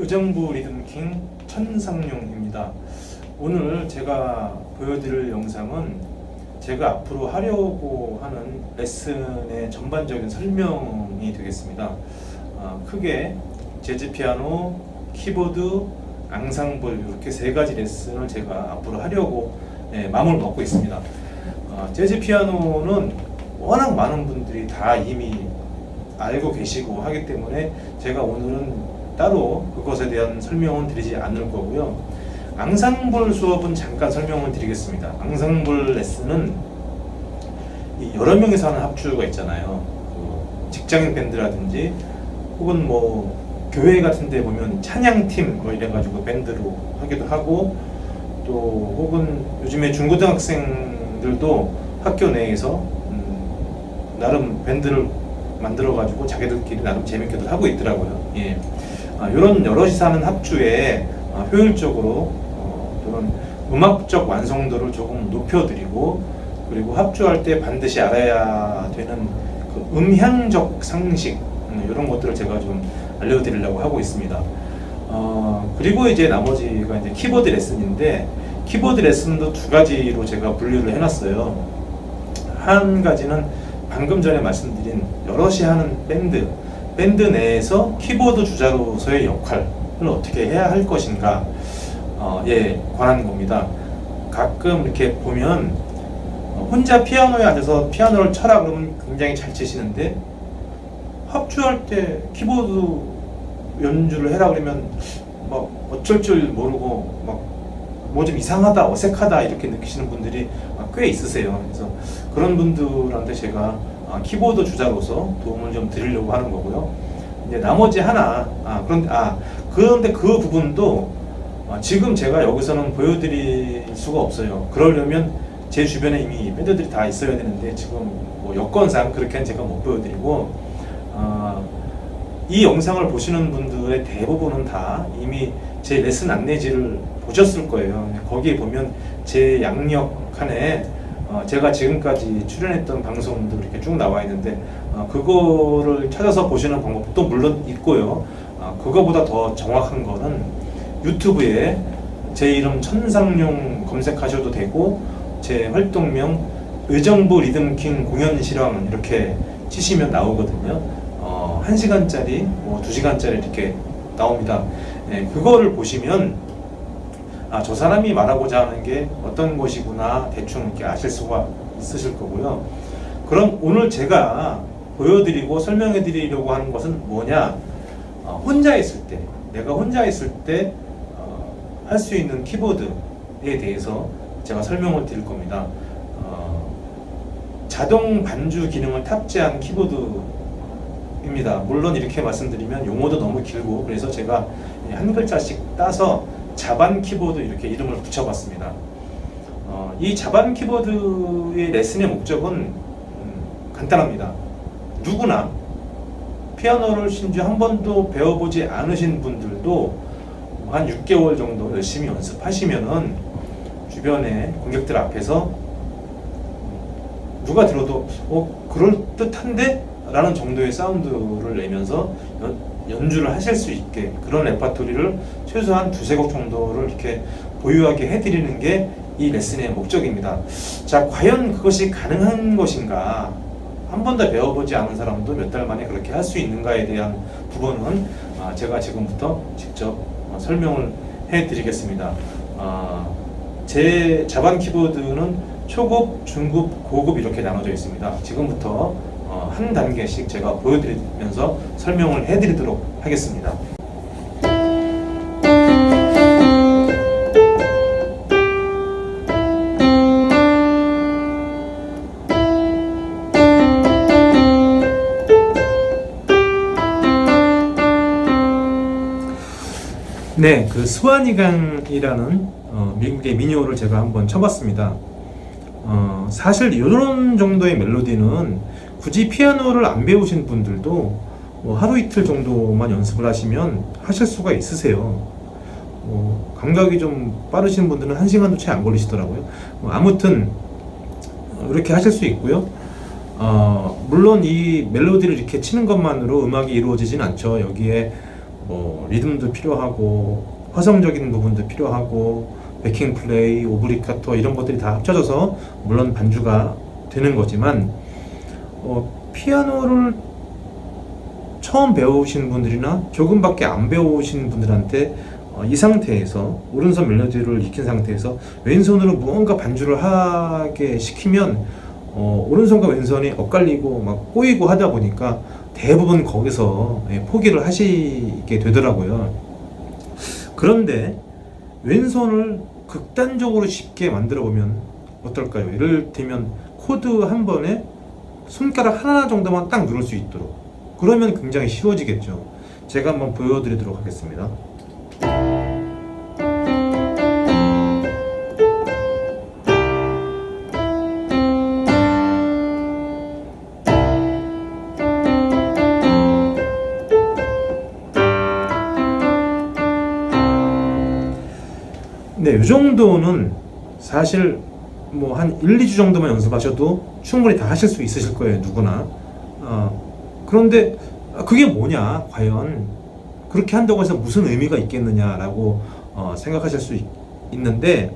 의정부 리듬킹 천상용입니다. 오늘 제가 보여드릴 영상은 제가 앞으로 하려고 하는 레슨의 전반적인 설명이 되겠습니다. 크게 재즈 피아노, 키보드, 앙상블 이렇게 세 가지 레슨을 제가 앞으로 하려고 마음을 먹고 있습니다. 재즈 피아노는 워낙 많은 분들이 다 이미 알고 계시고 하기 때문에 제가 오늘은 따로 그것에 대한 설명은 드리지 않을 거고요. 앙상블 수업은 잠깐 설명을 드리겠습니다. 앙상블 레슨은 여러 명이서 하는 합주가 있잖아요. 직장인 밴드라든지 혹은 뭐 교회 같은 데 보면 찬양팀 뭐 이래가지고 밴드로 하기도 하고, 또 혹은 요즘에 중고등학생들도 학교 내에서 나름 밴드를 만들어가지고 자기들끼리 나름 재밌게도 하고 있더라고요. 이런 여럿이서 하는 합주에 효율적으로 이런 음악적 완성도를 조금 높여드리고, 그리고 합주할 때 반드시 알아야 되는 그 음향적 상식 이런 것들을 제가 좀 알려드리려고 하고 있습니다. 그리고 이제 나머지가 이제 키보드 레슨인데, 키보드 레슨도 두 가지로 제가 분류를 해놨어요. 한 가지는 방금 전에 말씀드린 여럿이 하는 밴드 내에서 키보드 주자로서의 역할을 어떻게 해야 할 것인가 관한 겁니다. 가끔 이렇게 보면 혼자 피아노에 앉아서 피아노를 쳐라 그러면 굉장히 잘 치시는데, 합주할 때 키보드 연주를 해라 그러면 막 어쩔 줄 모르고 막 뭐 좀 이상하다, 어색하다 이렇게 느끼시는 분들이 꽤 있으세요. 그래서 그런 분들한테 제가 키보드 주자로서 도움을 좀 드리려고 하는 거고요. 이제 나머지 하나, 그런데 그 부분도 지금 제가 여기서는 보여드릴 수가 없어요. 그러려면 제 주변에 이미 밴드들이 다 있어야 되는데 지금 뭐 여건상 그렇게는 제가 못 보여드리고, 이 영상을 보시는 분들의 대부분은 다 이미 제 레슨 안내지를 보셨을 거예요. 거기에 보면 제 양력 칸에 제가 지금까지 출연했던 방송들 이렇게 쭉 나와 있는데, 그거를 찾아서 보시는 방법도 물론 있고요. 그거보다 더 정확한 거는 유튜브에 제 이름 천상용 검색하셔도 되고, 제 활동명 의정부 리듬킹 공연 실황 이렇게 치시면 나오거든요. 1시간짜리, 뭐 2시간짜리 이렇게 나옵니다. 그거를 보시면 저 사람이 말하고자 하는 게 어떤 것이구나 대충 이렇게 아실 수가 있으실 거고요. 그럼 오늘 제가 보여드리고 설명해 드리려고 하는 것은 뭐냐, 혼자 있을 때, 내가 혼자 있을 때 할 수 있는 키보드에 대해서 제가 설명을 드릴 겁니다. 자동 반주 기능을 탑재한 키보드입니다. 물론 이렇게 말씀드리면 용어도 너무 길고, 그래서 제가 한 글자씩 따서 자반 키보드 이렇게 이름을 붙여봤습니다. 이 자반 키보드의 레슨의 목적은 간단합니다. 누구나 피아노를 심지어 한 번도 배워보지 않으신 분들도 한 6개월 정도 열심히 연습하시면은 주변의 관객들 앞에서 누가 들어도 그럴듯한데? 라는 정도의 사운드를 내면서 연주를 하실 수 있게, 그런 레파토리를 최소한 2-3곡 정도를 이렇게 보유하게 해드리는 게 이 레슨의 목적입니다. 자, 과연 그것이 가능한 것인가? 한 번도 배워보지 않은 사람도 몇 달 만에 그렇게 할 수 있는가에 대한 부분은 제가 지금부터 직접 설명을 해드리겠습니다. 제 자반 키보드는 초급, 중급, 고급 이렇게 나눠져 있습니다. 지금부터 한 단계씩 제가 보여드리면서 설명을 해드리도록 하겠습니다. 네, 그 스와니강이라는 미국의 민요를 제가 한번 쳐봤습니다. 사실 이런 정도의 멜로디는 굳이 피아노를 안 배우신 분들도 하루 이틀 정도만 연습을 하시면 하실 수가 있으세요. 감각이 좀 빠르신 분들은 1시간도 채 안 걸리시더라고요. 아무튼 이렇게 하실 수 있고요. 물론 이 멜로디를 이렇게 치는 것만으로 음악이 이루어지진 않죠. 여기에 뭐 리듬도 필요하고 화성적인 부분도 필요하고 베킹 플레이, 오브리카토 이런 것들이 다 합쳐져서 물론 반주가 되는 거지만 피아노를 처음 배우신 분들이나 조금밖에 안 배우신 분들한테 이 상태에서 오른손 멜로디를 익힌 상태에서 왼손으로 무언가 반주를 하게 시키면 오른손과 왼손이 엇갈리고 막 꼬이고 하다 보니까 대부분 거기서 포기를 하시게 되더라고요. 그런데 왼손을 극단적으로 쉽게 만들어 보면 어떨까요? 예를 들면 코드 한 번에 손가락 하나 정도만 딱 누를 수 있도록, 그러면 굉장히 쉬워지겠죠. 제가 한번 보여드리도록 하겠습니다. 네, 이 정도는 사실 뭐 한 1, 2주 정도만 연습하셔도 충분히 다 하실 수 있으실 거예요, 누구나. 그런데 그게 뭐냐, 과연 그렇게 한다고 해서 무슨 의미가 있겠느냐라고 생각하실 수 있는데,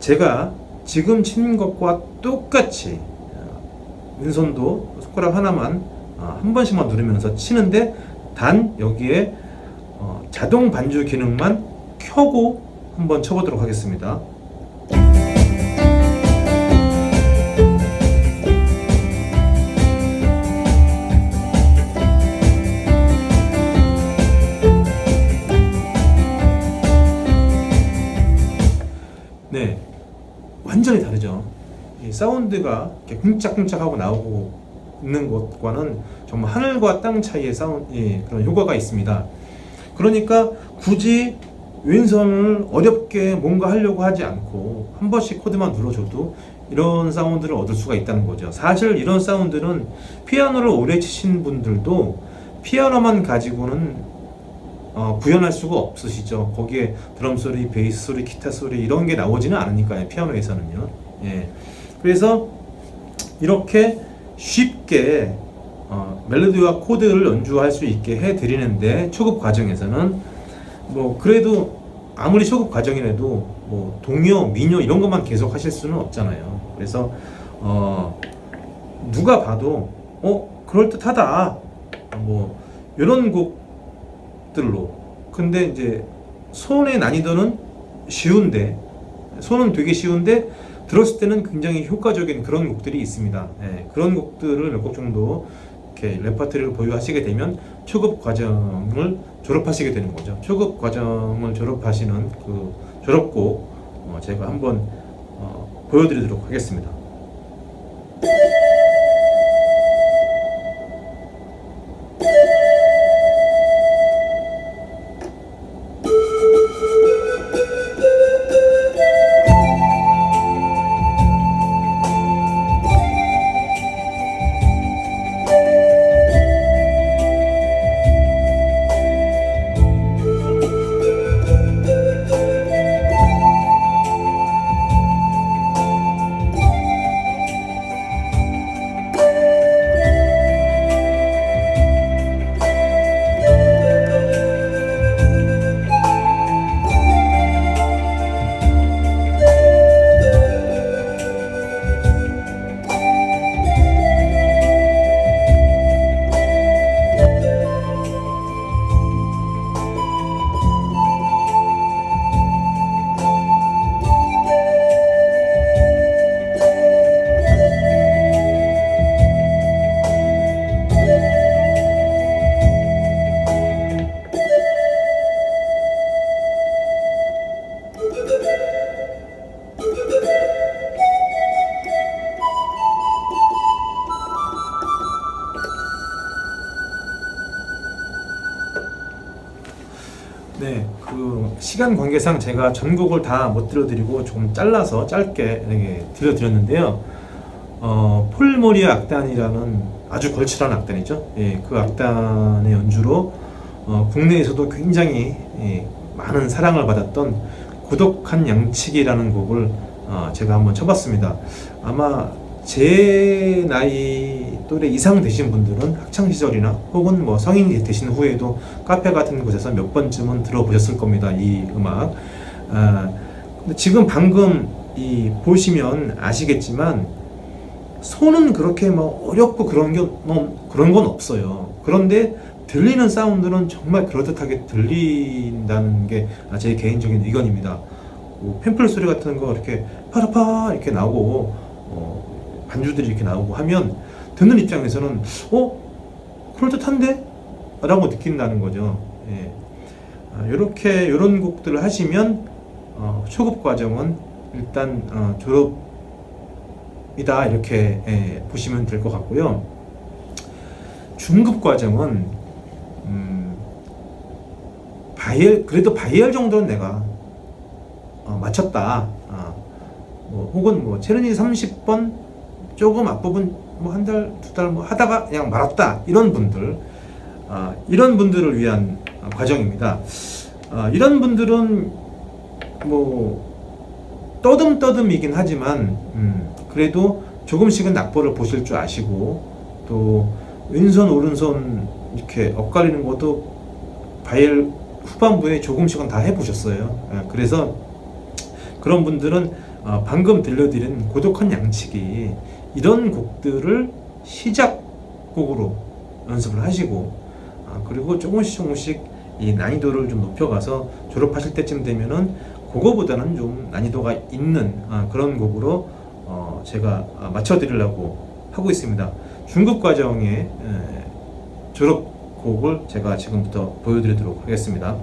제가 지금 치는 것과 똑같이 왼손도 손가락 하나만 한 번씩만 누르면서 치는데, 단 여기에 자동 반주 기능만 켜고 한번 쳐보도록 하겠습니다. 네, 완전히 다르죠. 이 사운드가 이렇게 쿵짝쿵짝하고 나오고 있는 것과는 정말 하늘과 땅 차이의 그런 효과가 있습니다. 그러니까 굳이 왼손을 어렵게 뭔가 하려고 하지 않고 한 번씩 코드만 눌러줘도 이런 사운드를 얻을 수가 있다는 거죠. 사실 이런 사운드는 피아노를 오래 치신 분들도 피아노만 가지고는 구현할 수가 없으시죠. 거기에 드럼 소리, 베이스 소리, 기타 소리 이런 게 나오지는 않으니까요, 피아노에서는요. 예. 그래서 이렇게 쉽게 멜로디와 코드를 연주할 수 있게 해드리는데, 초급 과정에서는 뭐 그래도 아무리 초급 과정이라도 뭐 동요, 민요 이런 것만 계속 하실 수는 없잖아요. 그래서 누가 봐도 그럴듯하다, 뭐 이런 곡들로. 근데 이제 손의 난이도는 손은 되게 쉬운데 들었을 때는 굉장히 효과적인 그런 곡들이 있습니다. 예, 그런 곡들을 몇 곡 정도 이렇게 레퍼토리를 보유하시게 되면 초급 과정을 졸업하시게 되는 거죠. 초급 과정을 졸업하시는 그 졸업곡 제가 한번 보여드리도록 하겠습니다. 네, 그 시간 관계상 제가 전곡을 다 못 들려드리고 조금 잘라서 짧게 이렇게 들려드렸는데요. 폴 모리아 악단이라는 아주 걸출한 악단이죠. 예, 그 악단의 연주로 국내에서도 굉장히 많은 사랑을 받았던 고독한 양치기라는 곡을 제가 한번 쳐봤습니다. 아마 제 나이 또래 이상 되신 분들은 학창 시절이나 혹은 뭐 성인이 되신 후에도 카페 같은 곳에서 몇 번쯤은 들어보셨을 겁니다. 이 음악. 근데 지금 방금 보시면 아시겠지만 손은 그렇게 뭐 어렵고 그런 건 없어요. 그런데 들리는 사운드는 정말 그럴듯하게 들린다는 게 제 개인적인 의견입니다. 뭐 펜플 소리 같은 거 이렇게 파라파 이렇게 나오고 반주들이 이렇게 나오고 하면 듣는 입장에서는 그럴듯한데? 라고 느낀다는 거죠. 예. 이런 곡들을 하시면 초급 과정은 일단 졸업이다 이렇게 보시면 될 것 같고요. 중급 과정은 그래도 바이엘 정도는 내가 맞췄다. 혹은 뭐 체르니 30번 조금 앞부분 뭐 한 달, 두 달 뭐 하다가 그냥 말았다. 이런 분들을 위한 과정입니다. 이런 분들은 뭐 떠듬떠듬이긴 하지만 그래도 조금씩은 악보를 보실 줄 아시고 또 왼손 오른손 이렇게 엇갈리는 것도 바이엘 후반부에 조금씩은 다 해보셨어요. 그래서 그런 분들은 방금 들려드린 고독한 양치기 이런 곡들을 시작곡으로 연습을 하시고 그리고 조금씩 이 난이도를 좀 높여가서 졸업하실 때쯤 되면은 그거보다는 좀 난이도가 있는 그런 곡으로 제가 맞춰드리려고 하고 있습니다. 중급 과정의 졸업곡을 제가 지금부터 보여드리도록 하겠습니다.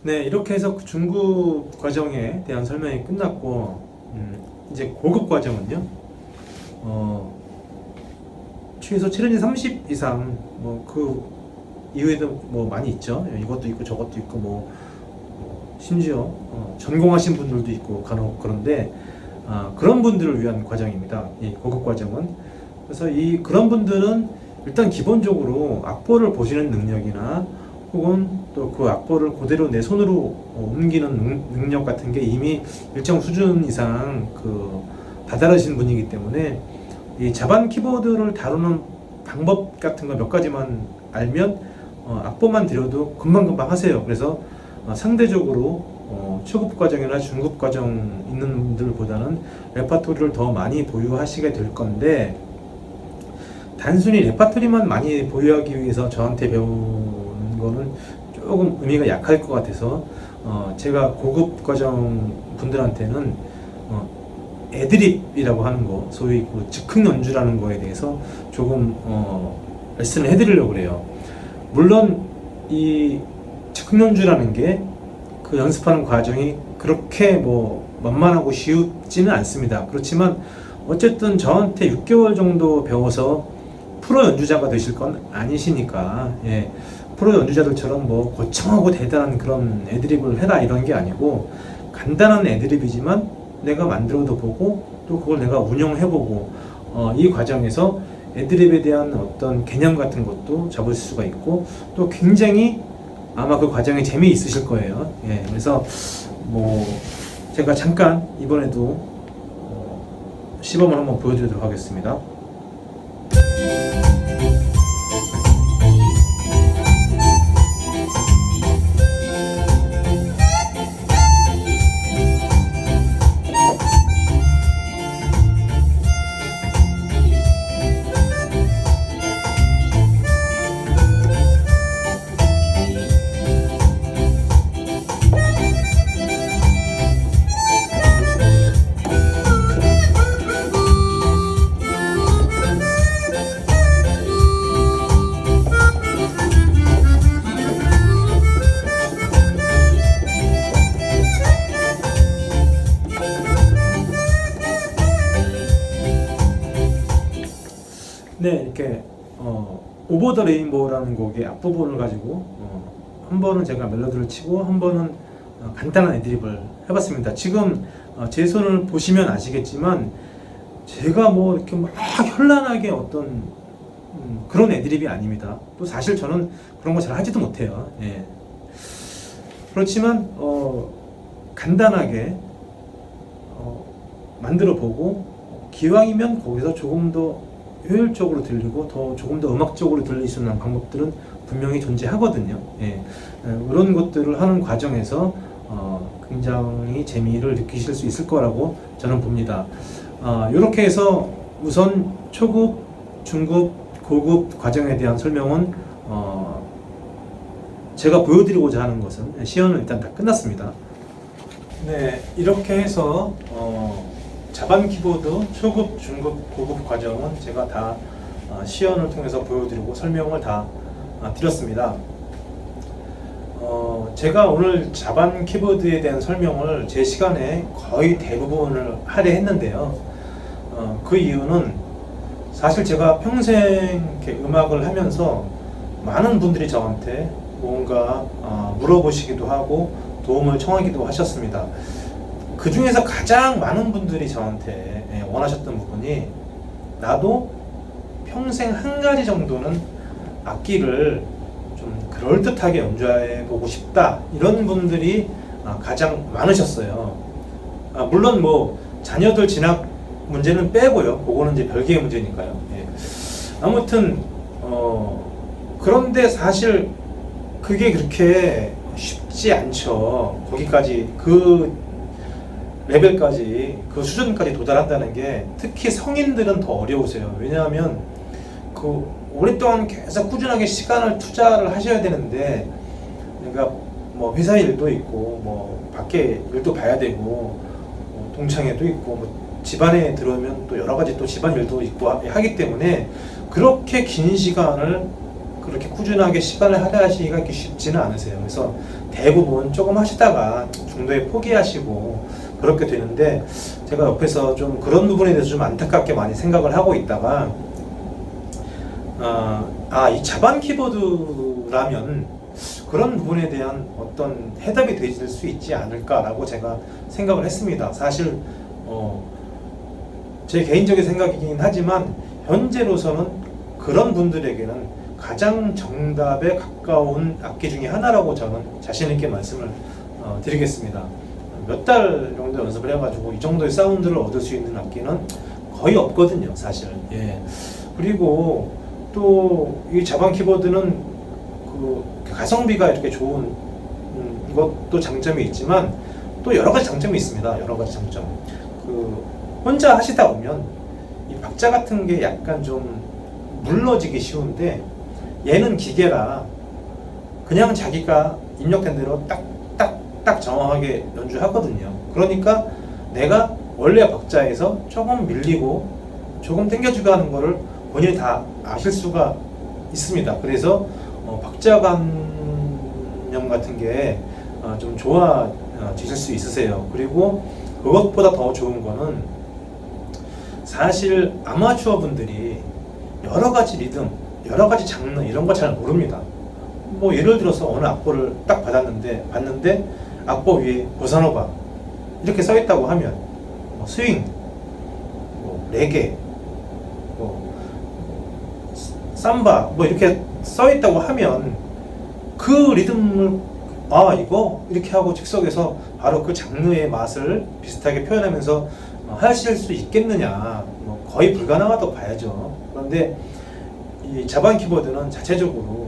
네, 이렇게 해서 중급 과정에 대한 설명이 끝났고 이제 고급 과정은요. 최소 체르니 30 이상 뭐 그 이후에도 뭐 많이 있죠. 이것도 있고 저것도 있고 뭐 심지어 전공하신 분들도 있고 간혹 그런데 그런 분들을 위한 과정입니다. 이 고급 과정은. 그래서 그런 분들은 일단 기본적으로 악보를 보시는 능력이나 혹은 또 그 악보를 그대로 내 손으로 옮기는 능력 같은 게 이미 일정 수준 이상 다다르신 분이기 때문에 이 자반 키보드를 다루는 방법 같은 거 몇 가지만 알면 악보만 들여도 금방금방 하세요. 그래서 상대적으로 초급 과정이나 중급 과정 있는 분들보다는 레파토리를 더 많이 보유하시게 될 건데, 단순히 레파토리만 많이 보유하기 위해서 저한테 배우는 거는 조금 의미가 약할 것 같아서 제가 고급 과정 분들한테는 애드립이라고 하는 거, 소위 즉흥 연주라는 거에 대해서 조금 레슨을 해드리려고 그래요. 물론 이 즉흥 연주라는 게 그 연습하는 과정이 그렇게 뭐 만만하고 쉽지는 않습니다. 그렇지만 어쨌든 저한테 6개월 정도 배워서 프로 연주자가 되실 건 아니시니까, 예, 프로 연주자들처럼 뭐 거창하고 대단한 그런 애드립을 해라 이런 게 아니고, 간단한 애드립이지만 내가 만들어도 보고 또 그걸 내가 운영해보고 이 과정에서 애드립에 대한 어떤 개념 같은 것도 잡을 수가 있고, 또 굉장히 아마 그 과정에 재미있으실 거예요. 예, 그래서 뭐 제가 잠깐 이번에도 시범을 한번 보여드리도록 하겠습니다. 네, 이렇게 오버 더 레인보우라는 곡의 앞부분을 가지고 한 번은 제가 멜로디를 치고 한 번은 간단한 애드립을 해봤습니다. 지금 제 손을 보시면 아시겠지만 제가 뭐 이렇게 막 현란하게 어떤 그런 애드립이 아닙니다. 또 사실 저는 그런 거 잘 하지도 못해요. 예. 그렇지만 간단하게 만들어 보고 기왕이면 거기서 조금 더 효율적으로 들리고 조금 더 음악적으로 들릴 수 있는 방법들은 분명히 존재하거든요. 예. 그런 것들을 하는 과정에서 굉장히 재미를 느끼실 수 있을 거라고 저는 봅니다. 이렇게 해서 우선 초급, 중급, 고급 과정에 대한 설명은 제가 보여드리고자 하는 것은 시연은 일단 다 끝났습니다. 네, 이렇게 해서 자반 키보드 초급, 중급, 고급 과정은 제가 다 시연을 통해서 보여드리고 설명을 다 드렸습니다. 제가 오늘 자반 키보드에 대한 설명을 제 시간에 거의 대부분을 할애했는데요. 그 이유는 사실 제가 평생 이렇게 음악을 하면서 많은 분들이 저한테 뭔가 물어보시기도 하고 도움을 청하기도 하셨습니다. 그 중에서 가장 많은 분들이 저한테 원하셨던 부분이 나도 평생 한 가지 정도는 악기를 좀 그럴듯하게 연주해 보고 싶다, 이런 분들이 가장 많으셨어요. 물론 뭐 자녀들 진학 문제는 빼고요. 그거는 이제 별개의 문제니까요. 예. 아무튼 그런데 사실 그게 그렇게 쉽지 않죠. 거기까지 그 레벨까지, 그 수준까지 도달한다는 게 특히 성인들은 더 어려우세요. 왜냐하면 그 오랫동안 계속 꾸준하게 시간을 투자를 하셔야 되는데, 그러니까 뭐 회사 일도 있고 뭐 밖에 일도 봐야 되고 동창회도 있고 뭐 집안에 들어오면 또 여러 가지 또 집안 일도 있고 하기 때문에 그렇게 긴 시간을 그렇게 꾸준하게 시간을 할애하시기가 이렇게 쉽지는 않으세요. 그래서 대부분 조금 하시다가 중도에 포기하시고 그렇게 되는데, 제가 옆에서 좀 그런 부분에 대해서 좀 안타깝게 많이 생각을 하고 있다가 이 자반 키보드라면 그런 부분에 대한 어떤 해답이 되실 수 있지 않을까라고 제가 생각을 했습니다. 사실 제 개인적인 생각이긴 하지만 현재로서는 그런 분들에게는 가장 정답에 가까운 악기 중에 하나라고 저는 자신 있게 말씀을 드리겠습니다. 몇 달 정도 연습을 해가지고 이 정도의 사운드를 얻을 수 있는 악기는 거의 없거든요, 사실. 예. 그리고 또 이 자반 키보드는 그 가성비가 이렇게 좋은 것도 장점이 있지만 또 여러 가지 장점이 있습니다. 여러 가지 장점. 그 혼자 하시다 보면 이 박자 같은 게 약간 좀 물러지기 쉬운데, 얘는 기계라 그냥 자기가 입력된 대로 딱 정확하게 연주하거든요. 그러니까 내가 원래 박자에서 조금 밀리고 조금 당겨주고 하는 거를 본인이 다 아실 수가 있습니다. 그래서 박자감염 같은 게 좀 좋아지실 수 있으세요. 그리고 그것보다 더 좋은 거는 사실 아마추어 분들이 여러 가지 리듬, 여러 가지 장르 이런 거 잘 모릅니다. 뭐 예를 들어서 어느 악보를 딱 봤는데 악보 위에 보사노바 이렇게 써 있다고 하면 뭐 스윙, 뭐 레게, 뭐 삼바 뭐 이렇게 써 있다고 하면 그 리듬을 아 이거 이렇게 하고 즉석에서 바로 그 장르의 맛을 비슷하게 표현하면서 하실 수 있겠느냐, 뭐 거의 불가능하다고 봐야죠. 그런데 이 자반 키보드는 자체적으로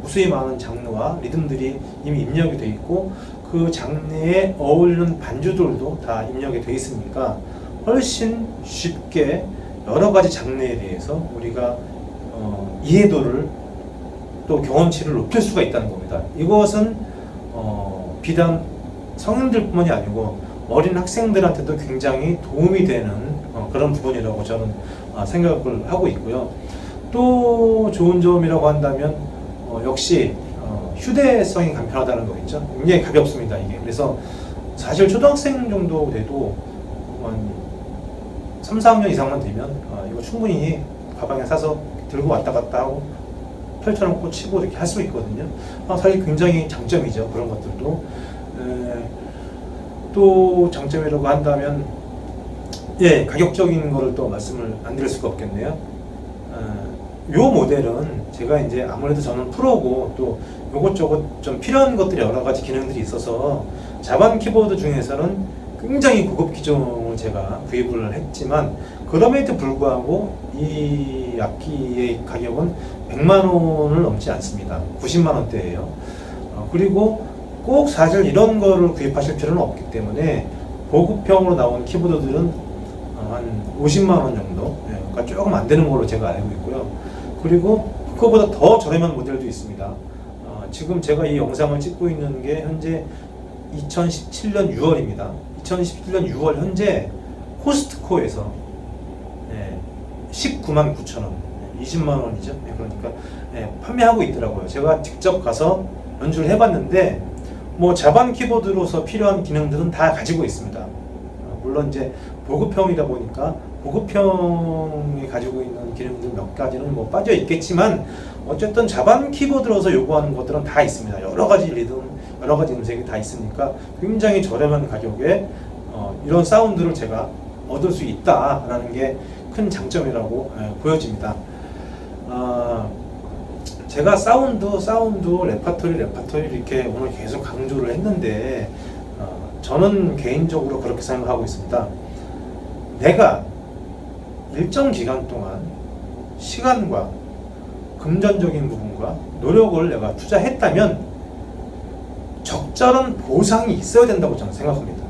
무수히 많은 장르와 리듬들이 이미 입력이 되어 있고 그 장르에 어울리는 반주들도 다 입력이 되어 있으니까 훨씬 쉽게 여러 가지 장르에 대해서 우리가 이해도를 또 경험치를 높일 수가 있다는 겁니다. 이것은 비단 성인들뿐만이 아니고 어린 학생들한테도 굉장히 도움이 되는 그런 부분이라고 저는 생각을 하고 있고요. 또 좋은 점이라고 한다면 역시 휴대성이 간편하다는 거겠죠. 굉장히 가볍습니다 이게. 그래서 사실 초등학생 정도 돼도 3, 4학년 이상만 되면 이거 충분히 가방에 싸서 들고 왔다 갔다 하고 펼쳐놓고 치고 이렇게 할 수 있거든요. 사실 굉장히 장점이죠. 그런 것들도. 또 장점이라고 한다면 예, 가격적인 거를 또 말씀을 안 드릴 수가 없겠네요. 요 모델은 제가 이제 아무래도 저는 프로고 또 요것저것 좀 필요한 것들이 여러 가지 기능들이 있어서 자반 키보드 중에서는 굉장히 고급 기종을 제가 구입을 했지만 그럼에도 불구하고 이 악기의 가격은 100만 원을 넘지 않습니다. 90만 원대예요. 그리고 꼭 사실 이런 거를 구입하실 필요는 없기 때문에 고급형으로 나온 키보드들은 한 50만 원 정도, 그러니까 조금 안 되는 걸로 제가 알고 있고요. 그리고 그거보다 더 저렴한 모델도 있습니다. 지금 제가 이 영상을 찍고 있는 게 현재 2017년 6월입니다. 2017년 6월 현재 코스트코에서 19만 9천 원, 20만 원이죠. 그러니까 판매하고 있더라고요. 제가 직접 가서 연주를 해봤는데 뭐 자반 키보드로서 필요한 기능들은 다 가지고 있습니다. 물론 이제 보급형이다 보니까 보급형이 가지고 있는 기능들 몇 가지는 뭐 빠져 있겠지만 어쨌든 자반 키보드로서 요구하는 것들은 다 있습니다. 여러 가지 리듬, 여러 가지 음색이 다 있으니까 굉장히 저렴한 가격에 이런 사운드를 제가 얻을 수 있다라는 게 큰 장점이라고 보여집니다. 제가 사운드, 레파토리 이렇게 오늘 계속 강조를 했는데 저는 개인적으로 그렇게 생각하고 있습니다. 내가 일정 기간 동안 시간과 금전적인 부분과 노력을 내가 투자했다면 적절한 보상이 있어야 된다고 저는 생각합니다.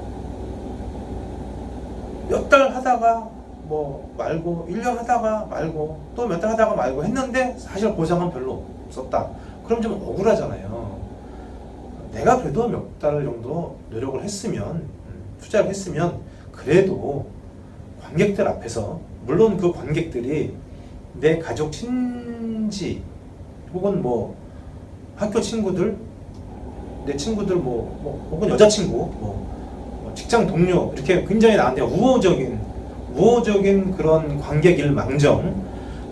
몇 달 하다가 뭐 말고 1년 하다가 말고 또 몇 달 하다가 말고 했는데 사실 보상은 별로 없었다. 그럼 좀 억울하잖아요. 내가 그래도 몇 달 정도 노력을 했으면 투자를 했으면 그래도 관객들 앞에서 물론 그 관객들이 내 가족 친지 혹은 뭐 학교 친구들 내 친구들 혹은 여자친구 뭐 직장 동료 이렇게 굉장히 나한테 우호적인 그런 관객일망정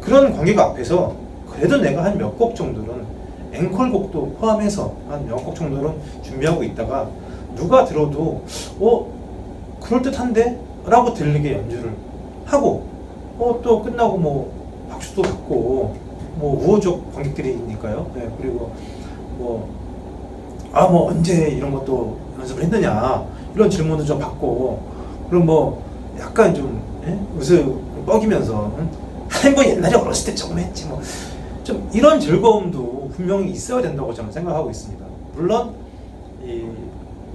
그런 관객 앞에서 그래도 내가 한 몇 곡 정도는 앵콜곡도 포함해서 한 몇 곡 정도는 준비하고 있다가 누가 들어도 그럴듯한데? 라고 들리게 연주를 하고 또 끝나고 뭐 박수도 받고 뭐 우호적 관객들이니까요. 그리고 뭐 언제 이런 것도 연습을 했느냐 이런 질문도 좀 받고 그럼 뭐 약간 좀 웃음 뻐기면서 뭐 옛날에 어렸을 때 조금 했지 뭐 좀 이런 즐거움도 분명히 있어야 된다고 저는 생각하고 있습니다. 물론 이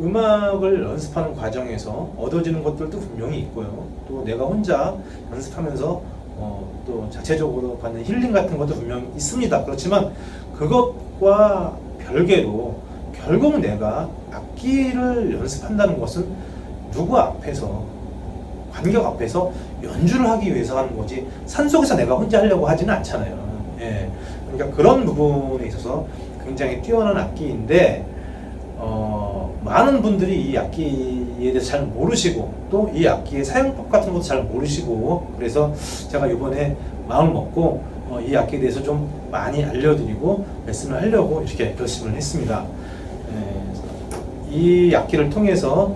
음악을 연습하는 과정에서 얻어지는 것들도 분명히 있고요. 또 내가 혼자 연습하면서 또 자체적으로 받는 힐링 같은 것도 분명히 있습니다. 그렇지만 그것과 별개로 결국 내가 악기를 연습한다는 것은 누구 앞에서 관객 앞에서 연주를 하기 위해서 하는 거지 산속에서 내가 혼자 하려고 하지는 않잖아요. 그러니까 그런 부분에 있어서 굉장히 뛰어난 악기인데 많은 분들이 이 악기에 대해서 잘 모르시고 또 이 악기의 사용법 같은 것도 잘 모르시고 그래서 제가 이번에 마음을 먹고 이 악기에 대해서 좀 많이 알려드리고 레슨을 하려고 이렇게 결심을 했습니다. 이 악기를 통해서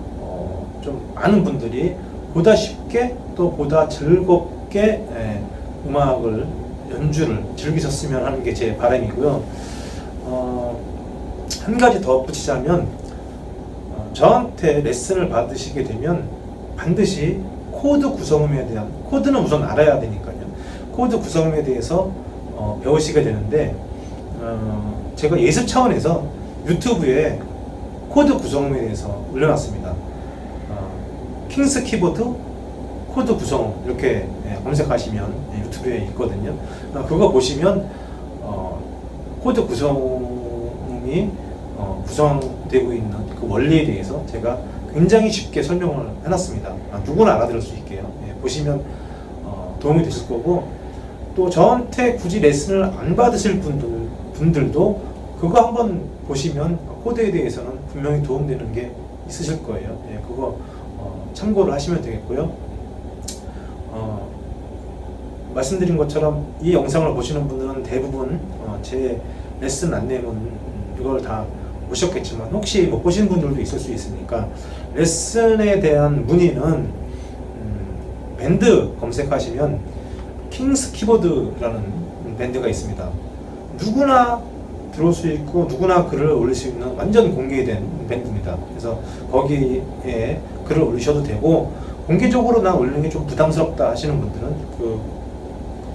좀 많은 분들이 보다 쉽게 또 보다 즐겁게 연주를 즐기셨으면 하는 게 제 바람이고요. 한 가지 더 붙이자면 저한테 레슨을 받으시게 되면 반드시 코드 구성음에 대한, 코드는 우선 알아야 되니까요. 코드 구성음에 대해서 배우시게 되는데 제가 예습 차원에서 유튜브에 코드 구성음에 대해서 올려놨습니다. 킹스 키보드 코드 구성음 이렇게 검색하시면 유튜브에 있거든요. 그거 보시면 코드 구성음이 구성되고 있는 그 원리에 대해서 제가 굉장히 쉽게 설명을 해놨습니다. 누구나 알아들을 수 있게요. 보시면 도움이 되실 거고, 또 저한테 굳이 레슨을 안 받으실 분들도 그거 한번 보시면 코드에 대해서는 분명히 도움되는 게 있으실 거예요. 그거 참고를 하시면 되겠고요. 말씀드린 것처럼 이 영상을 보시는 분들은 대부분 제 레슨 안내문 이걸 다 보셨겠지만 혹시 못 보신 분들도 있을 수 있으니까 레슨에 대한 문의는 밴드 검색하시면 킹스 키보드라는 밴드가 있습니다. 누구나 들어올 수 있고 누구나 글을 올릴 수 있는 완전 공개된 밴드입니다. 그래서 거기에 글을 올리셔도 되고, 공개적으로 나 올리는 게 좀 부담스럽다 하시는 분들은 그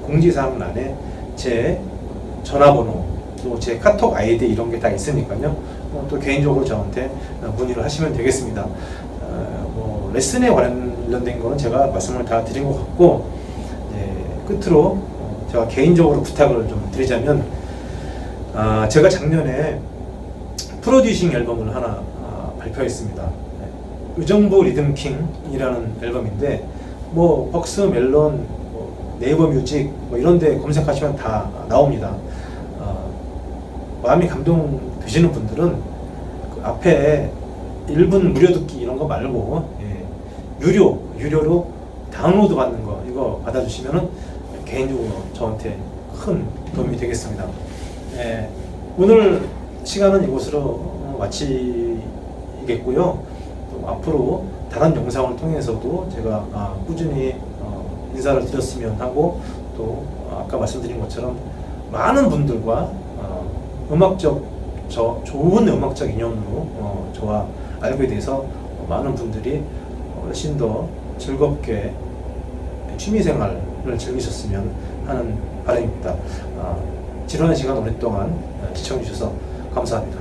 공지사항란에 제 전화번호 또 제 카톡 아이디 이런 게 다 있으니까요. 또 개인적으로 저한테 문의를 하시면 되겠습니다. 레슨에 관련된 거는 제가 말씀을 다 드린 것 같고, 끝으로 제가 개인적으로 부탁을 좀 드리자면, 제가 작년에 프로듀싱 앨범을 하나 발표했습니다. 의정부 리듬킹이라는 앨범인데, 벅스 멜론, 네이버 뮤직 이런 데 검색하시면 다 나옵니다. 마음이 감동되시는 분들은 그 앞에 1분 무료 듣기 이런 거 말고 유료로 다운로드 받는 거 이거 받아주시면은 개인적으로 저한테 큰 도움이 되겠습니다. 오늘 시간은 이곳으로 마치겠고요. 또 앞으로 다른 영상을 통해서도 제가 꾸준히 인사를 드렸으면 하고, 또 아까 말씀드린 것처럼 많은 분들과 좋은 음악적 인연으로 저와 알게 돼서 많은 분들이 훨씬 더 즐겁게 취미생활을 즐기셨으면 하는 바람입니다. 지루한 시간 오랫동안 시청해 주셔서 감사합니다.